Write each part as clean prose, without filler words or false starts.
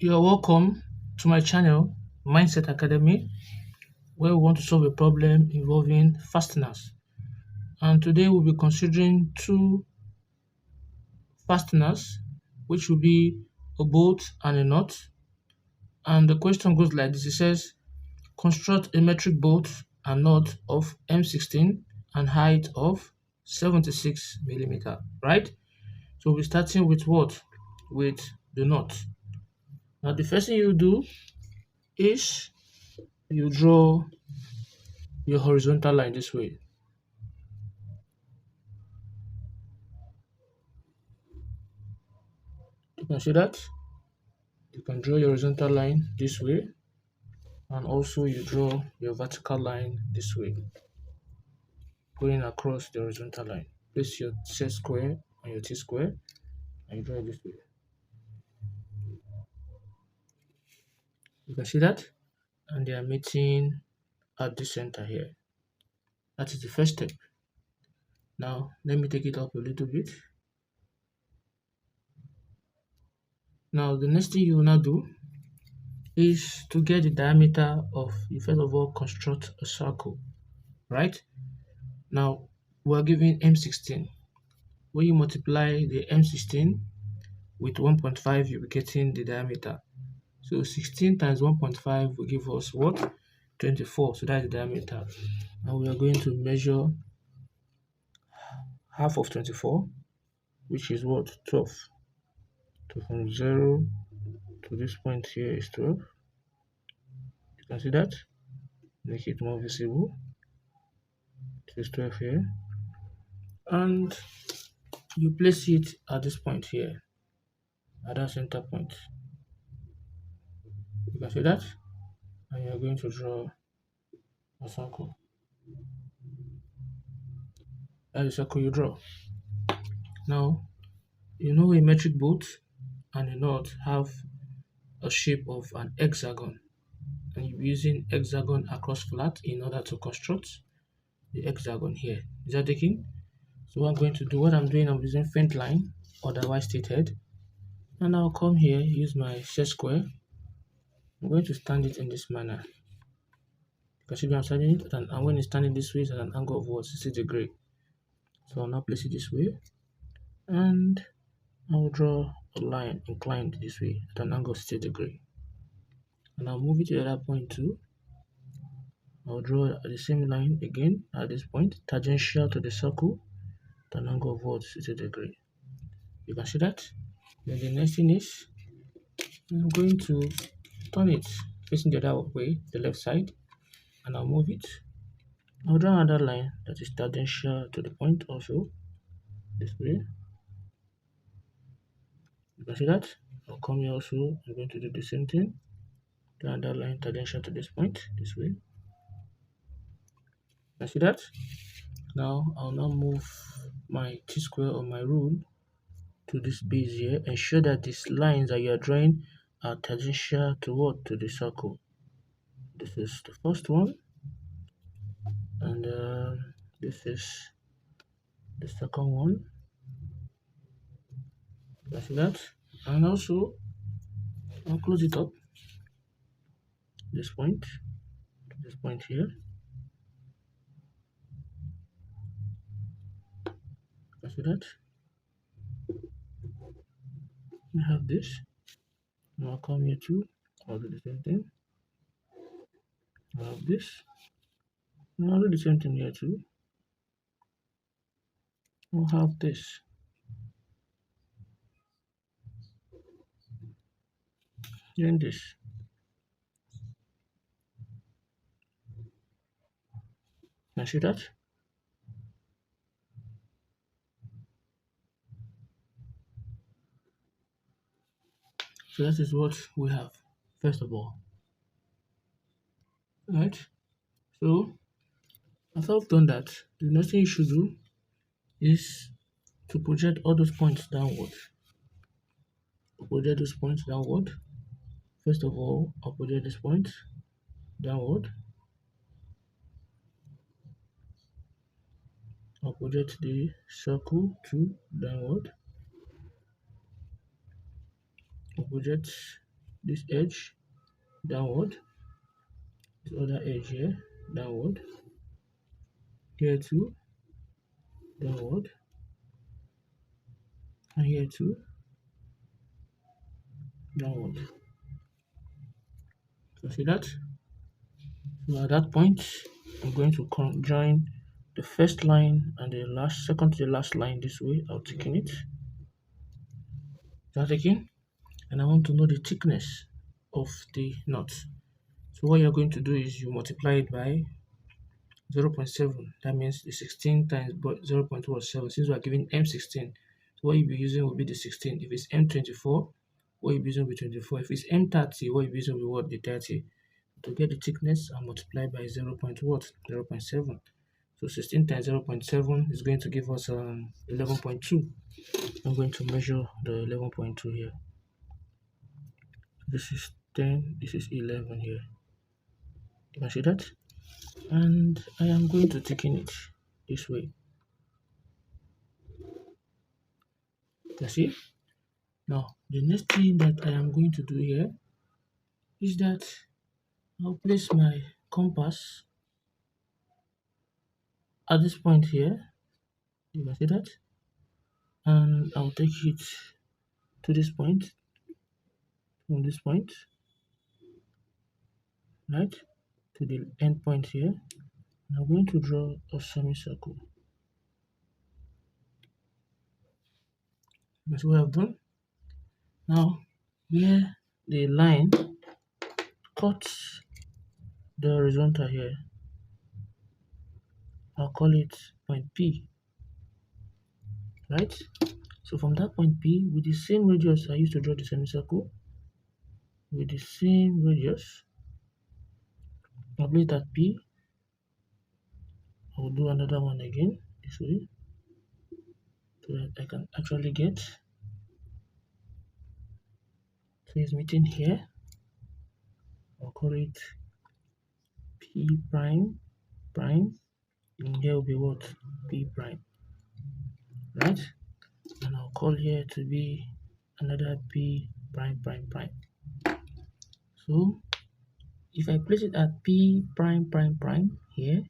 You're welcome to my channel, Mindset Academy, where we want to solve a problem involving fasteners. And today we'll be considering two fasteners, which will be a bolt and a nut. And the question goes like this. It says, construct a metric bolt and nut of M16 and height of 76 millimeter, right? So we're starting with what? With the nut. Now the first thing you do is you draw your horizontal line this way. You can see that. You can draw your horizontal line this way, and also you draw your vertical line this way, going across the horizontal line. Place your set square on your T square and you draw it this way. You can see that, and they are meeting at the center here. That is the first step. Now let me take it up a little bit. Now the next thing you will now do is to get the diameter of, you first of all construct a circle, right? Now we're given M16. When you multiply the M16 with 1.5, you'll be getting the diameter. So 16 times 1.5 will give us what? 24. So that's the diameter. And we are going to measure half of 24, which is what? 12. So from 0 to this point here is 12. You can see that. Make it more visible. It is 12 here. And you place it at this point here, at that center point. You can see that. And you're going to draw a circle. That is the circle you draw. Now, you know a metric bolt and a nut have a shape of an hexagon, and you're using hexagon across flat in order to construct the hexagon here. Is that taking? So what I'm going to do, I'm using faint line, otherwise stated, and I'll come here, use my set square. I'm going to stand it in this manner. You can see I'm standing it, and when it's standing this way, it's at an angle of what? 60 degrees. So I'll now place it this way, and I'll draw a line inclined this way at an angle of 60 degrees. And I'll move it to the other point too. I'll draw the same line again at this point, tangential to the circle, at an angle of what? 60 degrees. You can see that. Then the next thing is, I'm going to turn it facing the other way, the left side, and I'll move it. I'll draw another line that is tangential to the point also, this way. You can see that. I'll come here also, I'm going to do the same thing. Draw another line tangential to this point, this way. You can see that. Now I'll now move my T-square or my rule to this base here. Ensure that these lines that you are drawing are tangential to what? To the circle. This is the first one, and this is the second one. You can see that. And also I'll close it up this point to this point here. You can see that. We have this. Now I'll come here too. I'll do the same thing. I have this. Now I'll do the same thing here too. I'll have this. Then this. Can you see that? So that is what we have, first of all. Right? So after I've done that, the next thing you should do is to project all those points downward. Project those points downward. First of all, I'll project this point downward. I'll project the circle to downward. I'll project this edge downward, this other edge here downward, here too downward, and here too downward. So see that? So at that point, I'm going to join the first line and the last second to the last line this way. I'll thicken it. That again, and I want to know the thickness of the knot. So what you're going to do is you multiply it by 0.7. That means the 16 times 0.7. Since we are giving M16, so what you'll be using will be the 16. If it's M24, what you'll be using will be 24. If it's M30, what you'll be using will be what? The 30. To get the thickness, I'll multiply by 0.7. So 16 times 0.7 is going to give us 11.2. I'm going to measure the 11.2 here. This is 10, this is 11 here. You can see that? And I am going to thicken it this way. You see? Now, the next thing that I am going to do here is that I'll place my compass at this point here. You can see that? And I'll take it to this point, from this point, right, to the end point here. And I'm going to draw a semicircle. That's what I've done. Now, where the line cuts the horizontal here, I'll call it point P, right? So from that point P, with the same radius I used to draw the semicircle, with the same radius, I'll place that P. I'll do another one again this way, so that I can actually get. So it's meeting here. I'll call it P prime prime, and here will be what? P prime, right? And I'll call here to be another P prime prime prime. So if I place it at P prime prime prime here,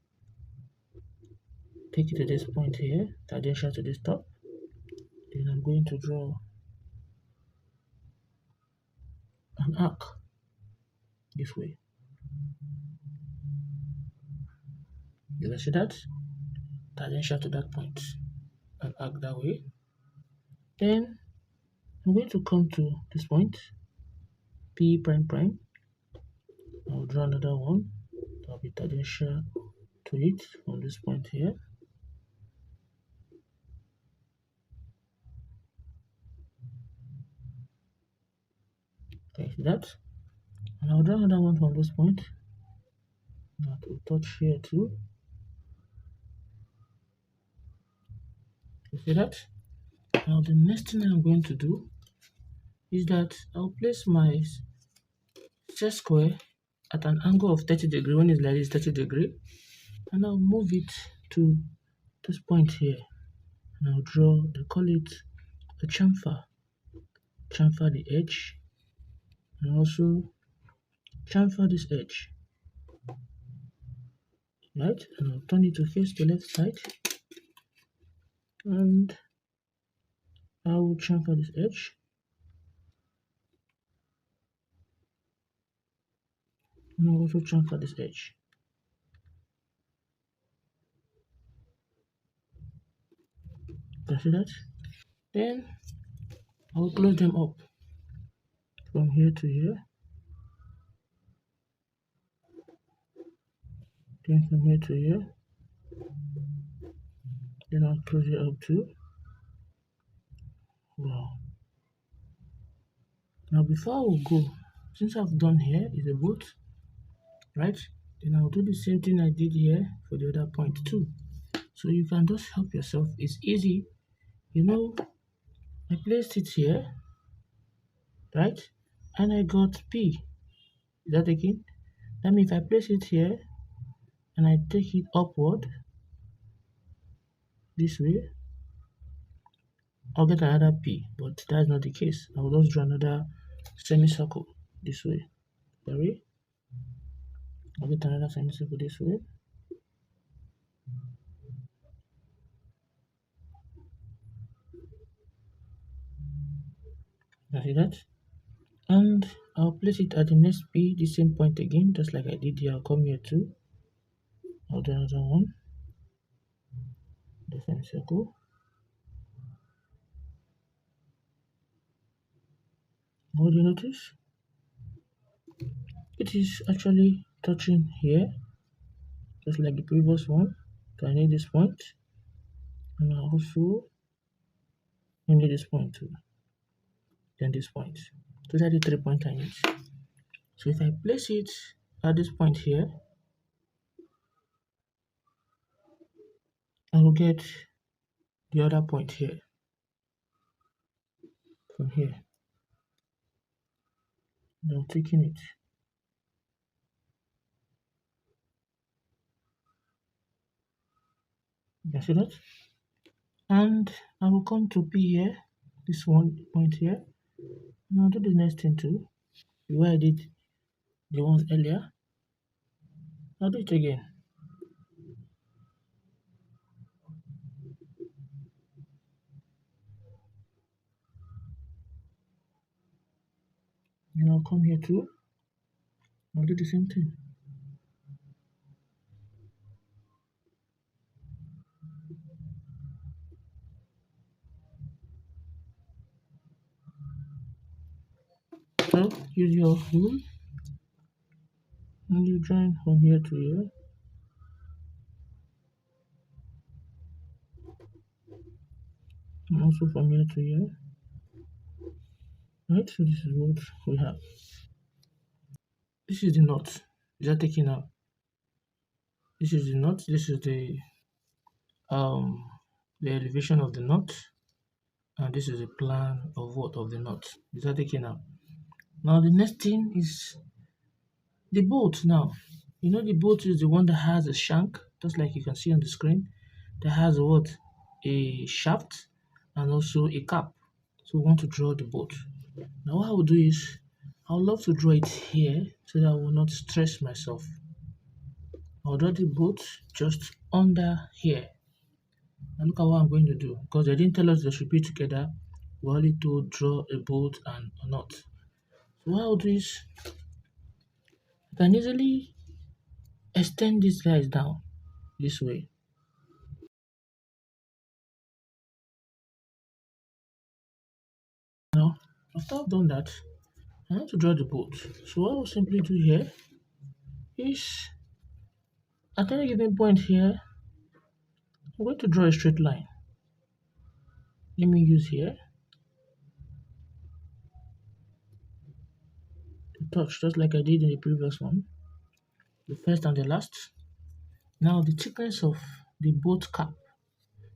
take it to this point here, tangential to this top, then I'm going to draw an arc this way. You can see that? Tangential to that point, an arc that way. Then I'm going to come to this point, P prime prime. I'll draw another one that will be tangential to it from this point here. Okay, see that? And I'll draw another one from this point that will touch here too. You see that? Now the next thing I'm going to do is that I'll place my set square at an angle of 30 degrees. When it's like this, 30 degrees, and I'll move it to this point here, and I'll draw, they call it a chamfer the edge, and also chamfer this edge, right? And I'll turn it to face the left side, and I will chamfer this edge, and I'll also chamfer this edge. Can you see that? Then I will close them up from here to here, then from here to here, then I'll close it up too. Wow. Now before we go, since I've done here is a boat, right? Then I'll do the same thing I did here for the other point too. So you can just help yourself. It's easy. You know, I placed it here, right? And I got P. Is that again? That means if I place it here and I take it upward this way, I'll get another P, but that's not the case. I'll just draw another semicircle. this way. Sorry, I'll get another semicircle this way. You see that? And I'll place it at the next P, the same point again, just like I did here. I'll come here too. I'll do another one, the semicircle. What do you notice? It is actually touching here, just like the previous one. So I need this point, and I also need this point too. Then this point. Those are the 3 points I need. So if I place it at this point here, I will get the other point here from here. I'm taking it. You see that? And I will come to P here, this one point here, and I'll do the next thing too. The way I did the one earlier, I'll do it again. And I'll come here too. I'll do the same thing. So use your rule and you join from here to here. And also from here to here. Right, so this is what we have. This is the knot. Is that taken out? This is the knot. This is um the elevation of the knot, and this is a plan of what of the knot. Is that taken out? Now the next thing is the bolt. Now you know the bolt is the one that has a shank, just like you can see on the screen. That has a what? A shaft and also a cap. So we want to draw the bolt. Now what I will do is I would love to draw it here so that I will not stress myself. I'll draw the bolt just under here. Now look at what I'm going to do, because they didn't tell us they should be together. We only to draw a bolt and a knot. So what I'll do is I can easily extend these guys down this way. Now after I've done that, I want to draw the bolt. So what I'll simply do here is at any given point here, I'm going to draw a straight line. Let me use here to touch, just like I did in the previous one, the first and the last. Now the thickness of the bolt cap,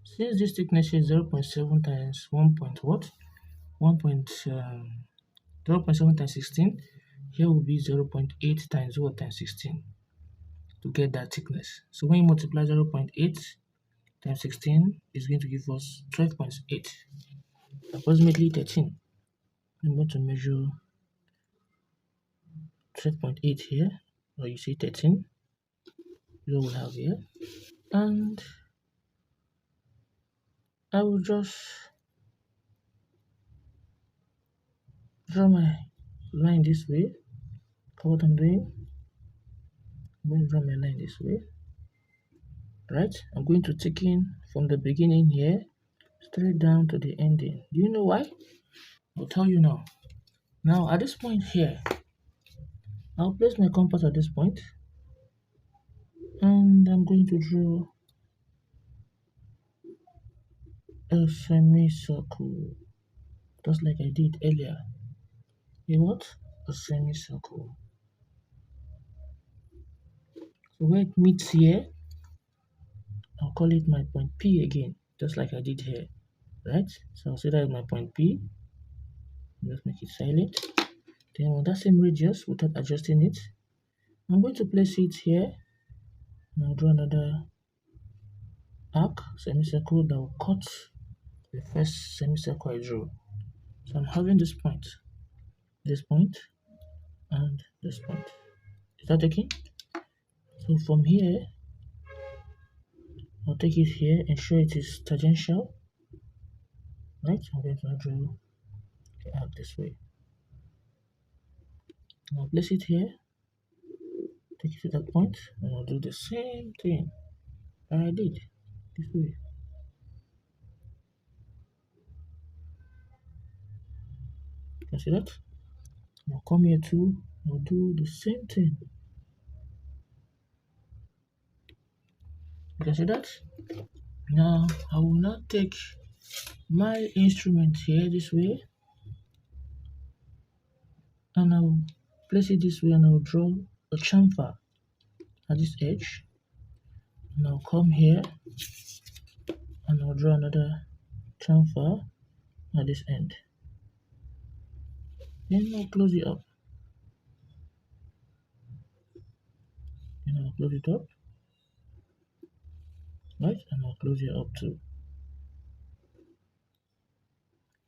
since this thickness is 0.7 times 1 point what? 1 point 0.7 times 16, here will be 0.8 times what times 16 to get that thickness. So when you multiply 0.8 times 16 is going to give us 12.8, approximately 13. I'm going to measure 12.8 here, or you say 13, you will have here, and I will just draw my line this way. What I'm doing, I'm going to draw my line this way, right? I'm going to take in from the beginning here straight down to the ending. Do you know why? I'll tell you now. Now at this point here, I'll place my compass at this point, and I'm going to draw a semicircle, just like I did earlier. A what? A semicircle. So where it meets here, I'll call it my point P again, just like I did here, right? So I'll say that is my point P. Just make it silent. Then on that same radius, without adjusting it, I'm going to place it here. And I'll draw another arc, semicircle that will cut the first semicircle I drew. So I'm having this point, and this point. Is that taking? So from here, I'll take it here, ensure it is tangential, right? I'm going to draw the arc this way. I'll place it here, take it to that point, and I'll do the same thing that I did this way. You can see that? I'll come here too, I'll do the same thing. You can see that? Now, I will not take my instrument here this way, and I'll place it this way, and I'll draw a chamfer at this edge, and I'll come here and I'll draw another chamfer at this end. Then I'll close it up. And I'll close it up, right? And I'll close it up too.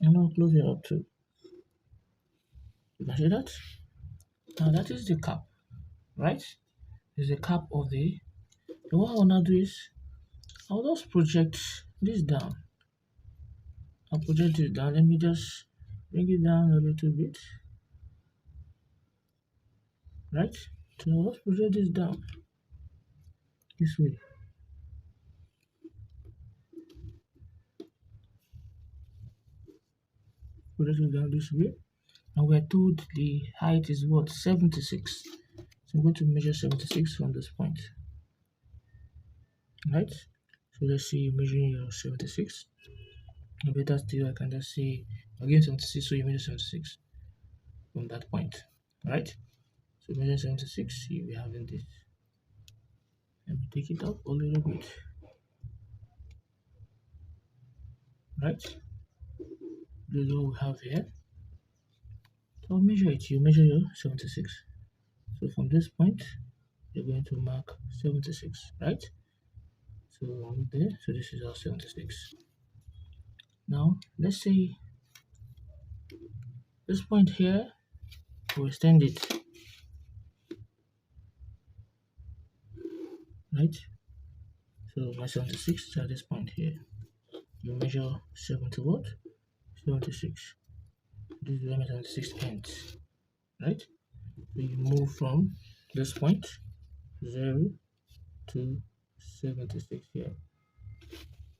And I'll close it up too. You can see that? Now that is the cap, right? This is the cap of the. So what I'll now do is I'll just project this down. I'll project it down. Let me just bring it down a little bit, right? So I'll just project this down this way. Project it down this way. And we're told the height is what? 76. So I'm going to measure 76 from this point. Right? So let's see you measuring your 76. Or better still, I can just say again 76, so you measure 76 from that point. Right? So measure 76, you'll be having this. Let me take it up a little bit. Right? This is what we have here. So measure it. You measure your 76. So from this point, you're going to mark 76, right? So on there, so this is our 76. Now let's say this point here, we'll extend it, right? So my 76 is at this point here. You measure 70 what? 76. This is where my 76 ends, right? So you move from this point 0 to 76 here,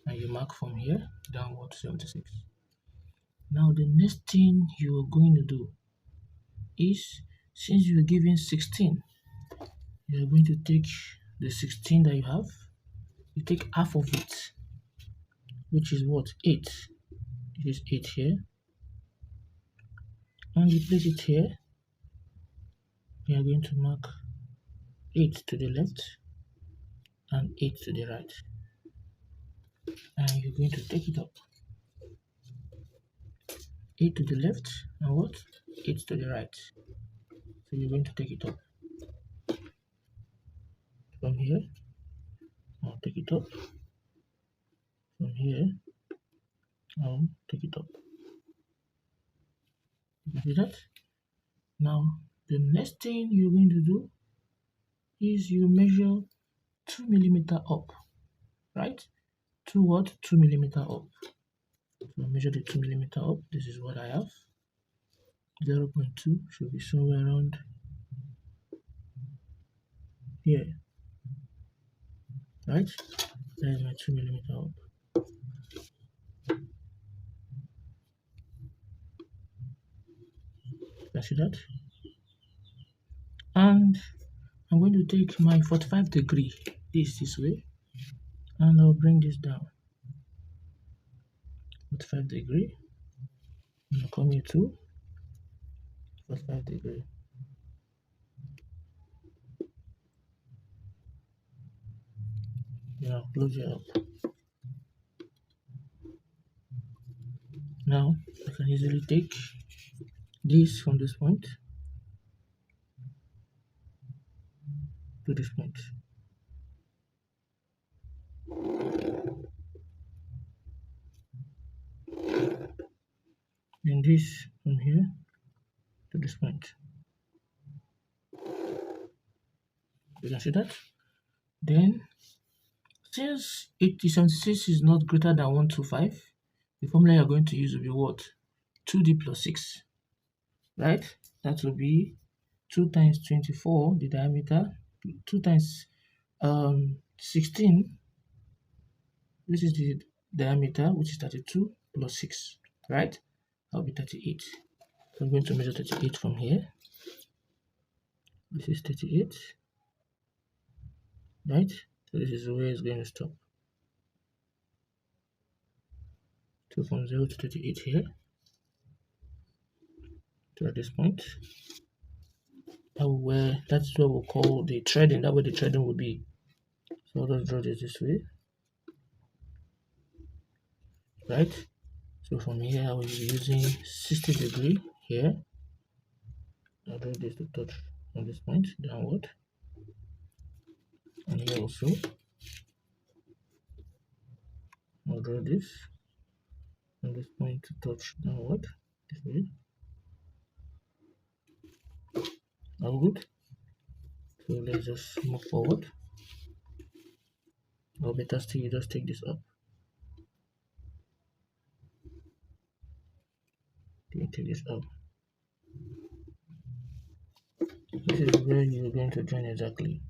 and you mark from here downward to 76. Now the next thing you are going to do is, since you are given 16, you are going to take the 16 that you have, you take half of it, which is what? 8. This is 8 here, and you place it here. You are going to mark 8 to the left and 8 to the right, and you're going to take it up. 8 to the left and what? 8 to the right. So you're going to take it up from here. I'll take it up from here. I'll take it up. You see that? Now the next thing you're going to do is you measure 2 millimeter up, right? 2 what? 2 millimeter up. So I measure the 2 millimeter up. This is what I have. 0.2 should be somewhere around here, right? That is my 2 millimeter up. You see that? And I'm going to take my 45 degree this way, and I'll bring this down 45 degree, and I'll come here to 45 degree. Then I'll close it up. Now I can easily take this from this point to this point. And this from here to this point. You can see that. Then, since 8076 is not greater than 125, the formula you're going to use will be what? 2d plus 6, right? That will be 2 times 24, the diameter, 2 times 16, this is the diameter, which is 32 plus 6, right? That will be 38. So I'm going to measure 38 from here. This is 38, right? So this is where it's going to stop. So from 0 to 38 here, to at this point, that's what we'll call the threading. That way the threading will be. So I'll just draw this way, right? So from here I will be using 60 degree here. I'll draw this to touch on this point downward, and here also I'll draw this on this point to touch downward this way. All good. So let's just move forward. Or better still, you just take this up. You take this up. This is where you're going to join exactly.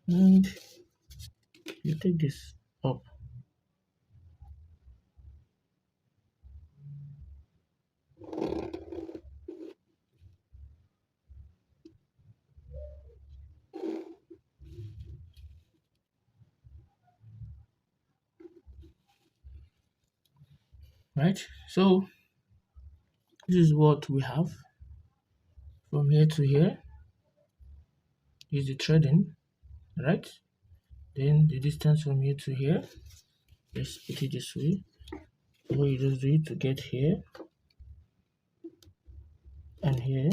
And you take this up. Right? So this is what we have from here to here. Is the threading, right? Then the distance from here to here, let's put it this way. So what you just do to get here and here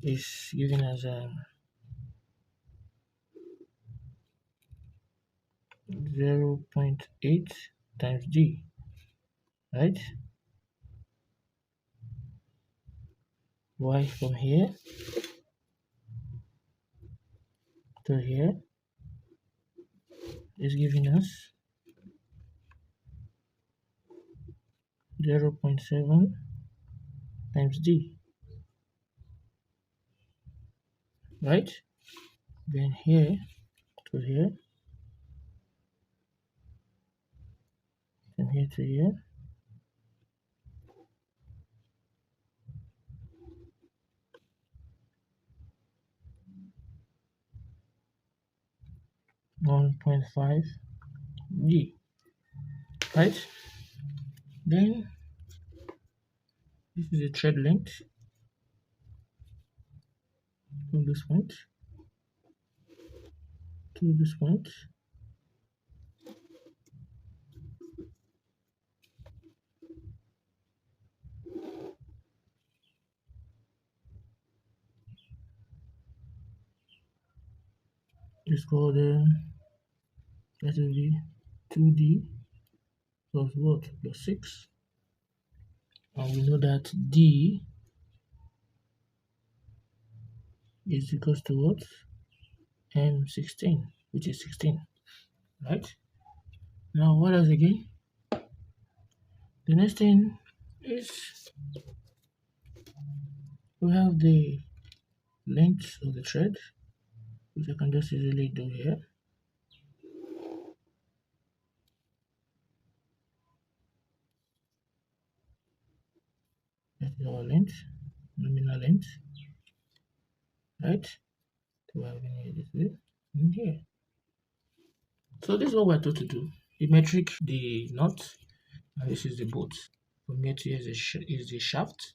is given as 0.8 times d, right? Y from here to here is giving us 0.7 times d, right? Then here to here, and here to here, (1.5 d), right? Then this is the thread length from this point to this point. It's called that will be 2d plus what? Plus 6. And we know that d is equals to what? M16, which is 16, right? Now what else again? The next thing is we have the length of the thread, which I can just easily do here. That is our length, nominal length, right? So we have in here this way, in here. So this is what we're told to do. The metric, the knot, and this is the bolt. From here to here is the shaft,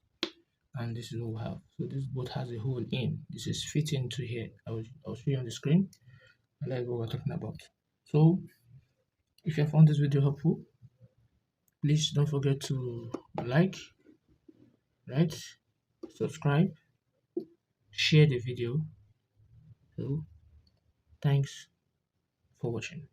and this is what we have. So this bolt has a hole in. This is fitting into here. I'll show you on the screen, and that's what we're talking about. So if you found this video helpful, please don't forget to like, right, subscribe, share the video. So thanks for watching.